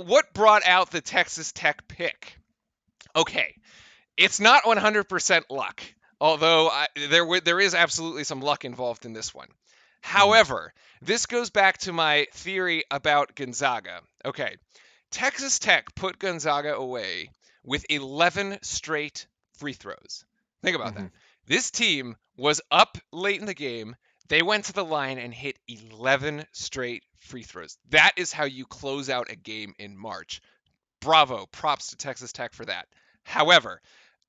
what brought out the Texas Tech pick? Okay, it's not 100% luck, although there is absolutely some luck involved in this one. Mhm. However, this goes back to my theory about Gonzaga. Okay, Texas Tech put Gonzaga away with 11 straight free throws. Think about Mhm. that. This team was up late in the game. They went to the line and hit 11 straight free throws. That is how you close out a game in March. Bravo. Props to Texas Tech for that. However,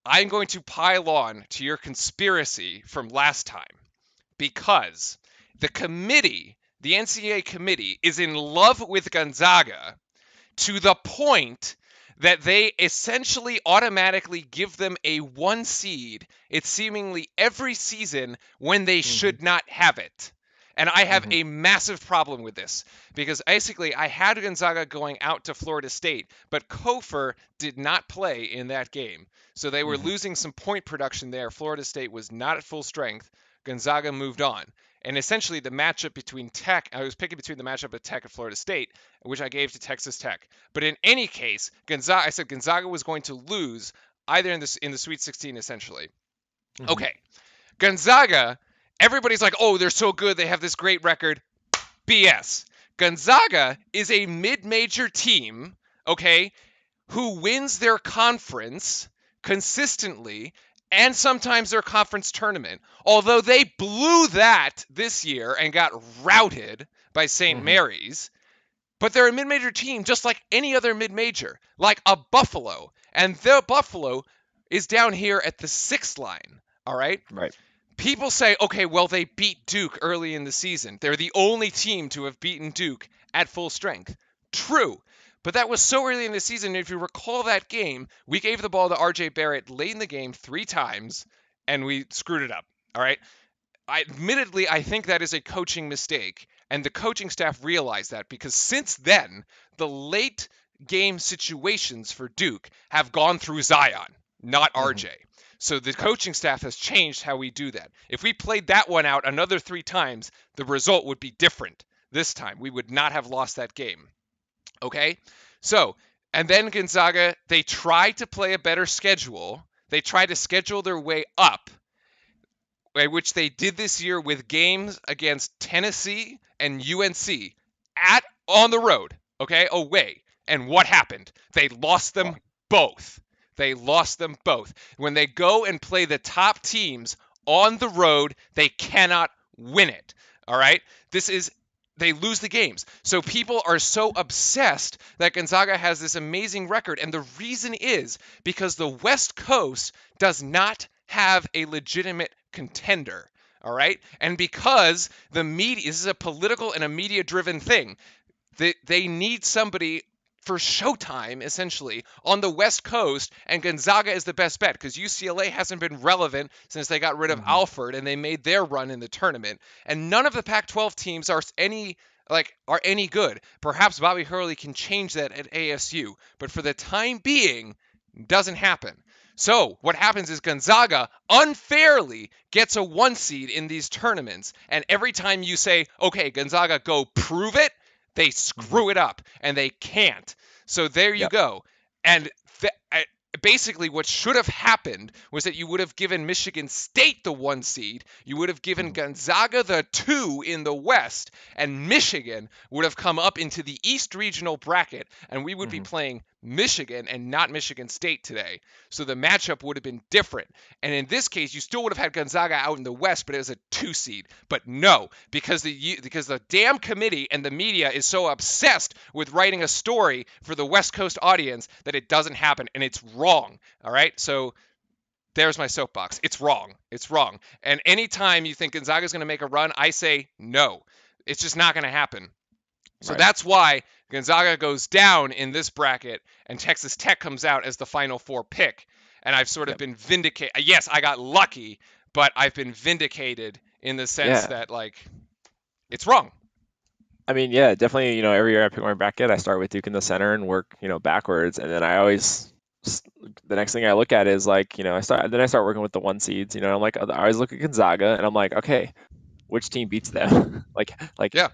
I'm going to pile on to your conspiracy from last time because the NCAA committee, is in love with Gonzaga to the point that they essentially automatically give them a 1 seed, it's seemingly every season when they Mhm. should not have it. And I have Mhm. a massive problem with this because basically I had Gonzaga going out to Florida State, but Kofor did not play in that game. So they were Mhm. losing some point production there. Florida State was not at full strength. Gonzaga moved on. And essentially the matchup between Tech, I was picking between the matchup of Tech and Florida State, which I gave to Texas Tech. But in any case, I said Gonzaga was going to lose either in the Sweet 16 essentially. Mhm. Okay, Gonzaga, everybody's like, oh, they're so good, they have this great record. BS. Gonzaga is a mid-major team, okay, who wins their conference consistently and sometimes their conference tournament. Although they blew that this year and got routed by St. Mhm. Mary's, but they're a mid-major team just like any other mid-major, like a Buffalo. And the Buffalo is down here at the 6th line, all right? Right. People say, okay, well, they beat Duke early in the season. They're the only team to have beaten Duke at full strength. True. But that was so early in the season. If you recall that game, we gave the ball to RJ Barrett late in the game 3 times, and we screwed it up. All right. Admittedly, I think that is a coaching mistake, and the coaching staff realized that because since then, the late game situations for Duke have gone through Zion, not Mhm. RJ. So the Right. coaching staff has changed how we do that. If we played that one out another 3 times, the result would be different this time. We would not have lost that game. Okay? So, and then Gonzaga, they try to play a better schedule. They try to schedule their way up, which they did this year with games against Tennessee and UNC at on the road, okay, away. And what happened? They lost Well, them both. They lost them both. When they go and play the top teams on the road, they cannot win it. All right? This is they lose the games. So people are so obsessed that Gonzaga has this amazing record. And the reason is because the West Coast does not have a legitimate contender. All right. And because the media, this is a political and a media driven thing, they need somebody for Showtime, essentially, on the West Coast, and Gonzaga is the best bet because UCLA hasn't been relevant since they got rid of Mhm. Alford and they made their run in the tournament. And none of the Pac-12 teams are any good. Perhaps Bobby Hurley can change that at ASU, but for the time being, doesn't happen. So what happens is Gonzaga unfairly gets a 1 seed in these tournaments, and every time you say, "Okay, Gonzaga, go prove it," they Mhm. screw it up, and they can't. So there you Yep. go. And basically, what should have happened was that you would have given Michigan State the 1 seed, you would have given Mhm. Gonzaga the 2 in the West, and Michigan would have come up into the East Regional bracket, and we would be Mhm. playing Michigan and not Michigan State today. So the matchup would have been different. And in this case, you still would have had Gonzaga out in the West, but it was a 2 seed. But no, because the damn committee and the media is so obsessed with writing a story for the West Coast audience that it doesn't happen, and it's wrong. All right, so there's my soapbox. It's wrong. It's wrong. And anytime you think Gonzaga's going to make a run, I say no. It's just not going to happen. So Right. that's why Gonzaga goes down in this bracket and Texas Tech comes out as the Final Four pick. And I've sort of Yep. been vindicated. Yes, I got lucky, but I've been vindicated in the sense Yeah. that, like, it's wrong. I mean, yeah, definitely, every year I pick my bracket, I start with Duke in the center and work, backwards. And then the next thing I look at is like, I start working with the 1 seeds, I'm like, I always look at Gonzaga and I'm like, okay, which team beats them? Like, Yeah.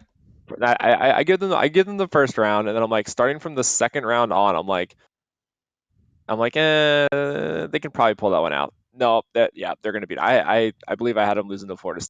I give them the first round, and then I'm like starting from the second round on. I'm like, they can probably pull that one out. No, that yeah, they're gonna beat. I believe I had them losing to Florida